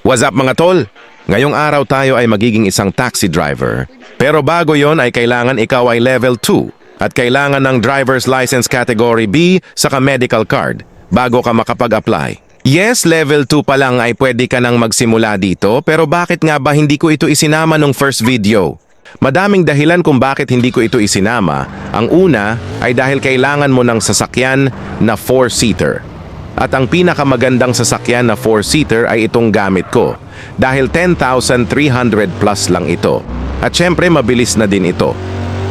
What's up mga tol? Ngayong araw tayo ay magiging isang taxi driver. Pero bago yon ay kailangan ikaw ay level 2 at kailangan ng driver's license category B saka medical card bago ka makapag-apply. Yes, level 2 pa lang ay pwede ka nang magsimula dito pero bakit nga ba hindi ko ito isinama nung first video? Madaming dahilan kung bakit hindi ko ito isinama. Ang una ay dahil kailangan mo ng sasakyan na 4-seater. At ang pinakamagandang sasakyan na 4-seater ay itong gamit ko dahil 10,300 plus lang ito. At syempre mabilis na din ito.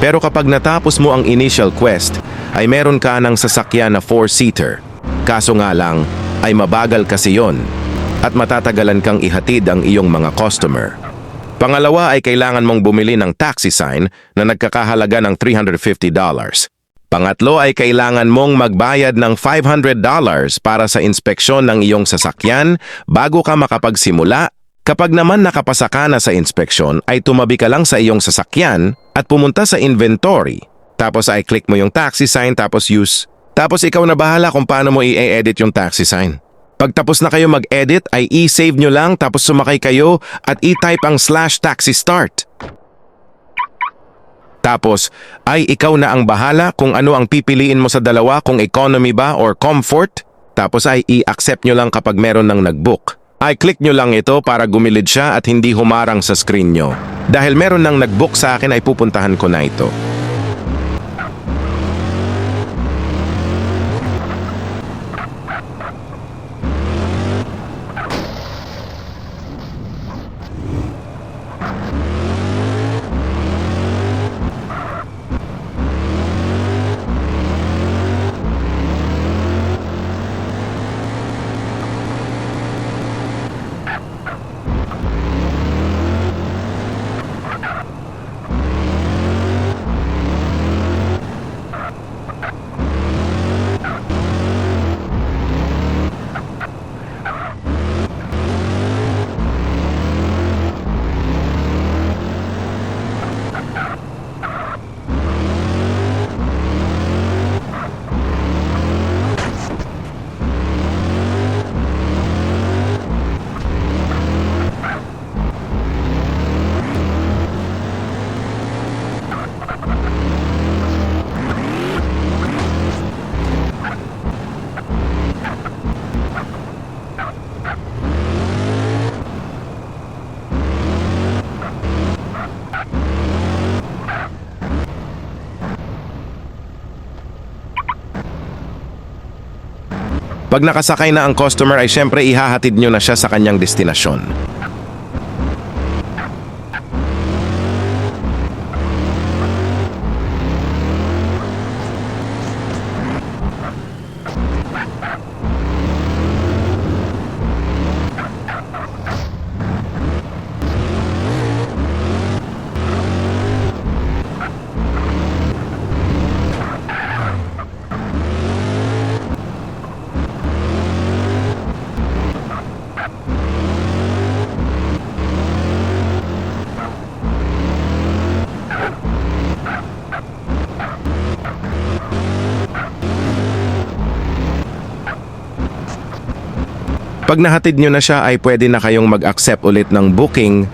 Pero kapag natapos mo ang initial quest ay meron ka ng sasakyan na 4-seater. Kaso nga lang ay mabagal kasi yon at matatagalan kang ihatid ang iyong mga customer. Pangalawa ay kailangan mong bumili ng taxi sign na nagkakahalaga ng $350. Pangatlo ay kailangan mong magbayad ng $500 para sa inspeksyon ng iyong sasakyan bago ka makapagsimula. Kapag naman nakapasa ka na sa inspeksyon ay tumabi ka lang sa iyong sasakyan at pumunta sa inventory. Tapos ay click mo yung taxi sign tapos use. Tapos ikaw na bahala kung paano mo i-edit yung taxi sign. Pag tapos na kayo mag-edit ay i-save nyo lang tapos sumakay kayo at i-type ang /taxi start. Tapos, ay ikaw na ang bahala kung ano ang pipiliin mo sa dalawa kung economy ba or comfort. Tapos ay i-accept nyo lang kapag meron ng nag-book. Ay click nyo lang ito para gumilid siya at hindi humarang sa screen nyo. Dahil meron ng nag-book sa akin ay pupuntahan ko na ito. Pag nakasakay na ang customer ay syempre ihahatid nyo na siya sa kanyang destinasyon. Pag nahatid nyo na siya ay pwede na kayong mag-accept ulit ng booking.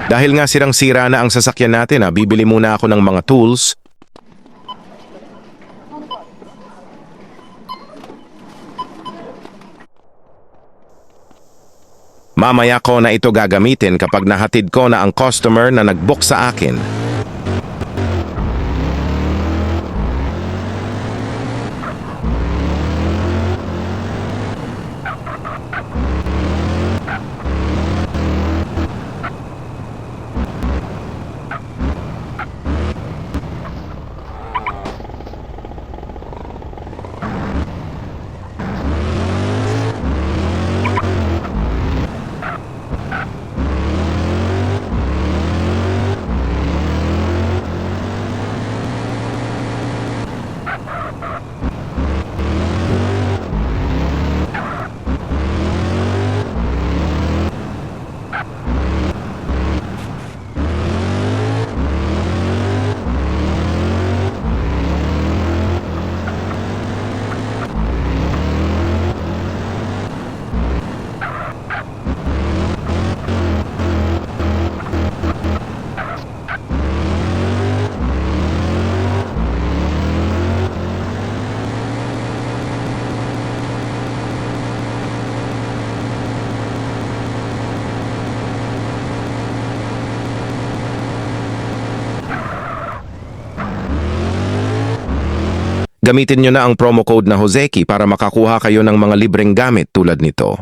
Dahil nga sirang-sira na ang sasakyan natin, bibili muna ako ng mga tools. Mamaya ko na ito gagamitin kapag nahatid ko na ang customer na nag-book sa akin. Gamitin nyo na ang promo code na Hozeki para makakuha kayo ng mga libreng gamit tulad nito.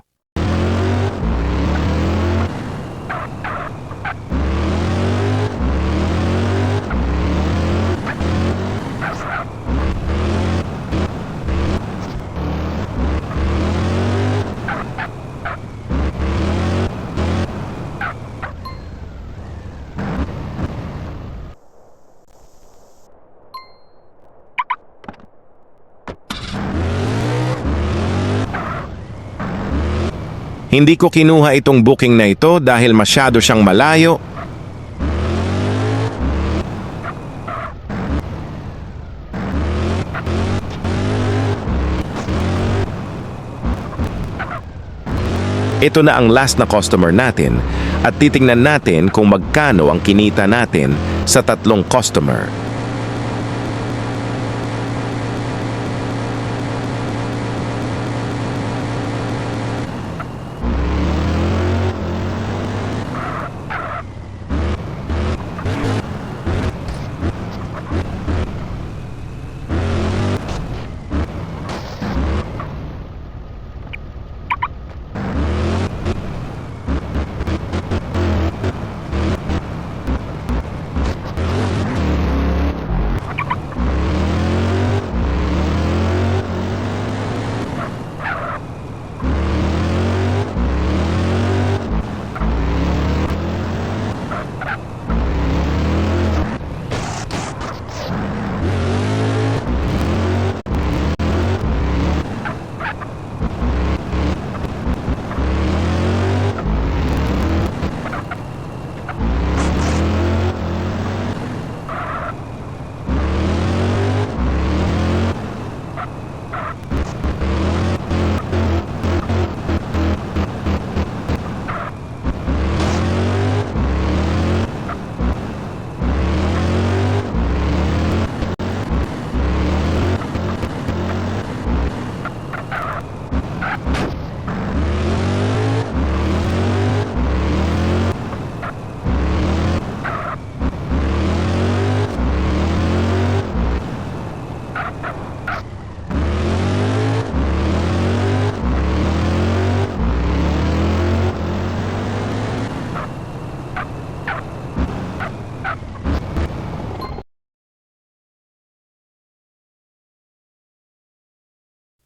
Hindi ko kinuha itong booking na ito dahil masyado siyang malayo. Ito na ang last na customer natin at titingnan natin kung magkano ang kinita natin sa tatlong customer.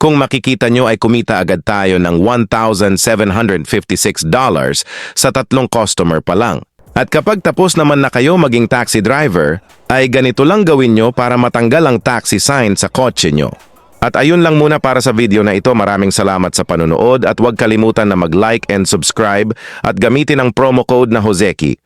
Kung makikita nyo ay kumita agad tayo ng $1,756 sa tatlong customer pa lang. At kapag tapos naman na kayo maging taxi driver, ay ganito lang gawin nyo para matanggal ang taxi sign sa kotse nyo. At ayun lang muna para sa video na ito. Maraming salamat sa panonood at huwag kalimutan na mag-like and subscribe at gamitin ang promo code na Hozeki.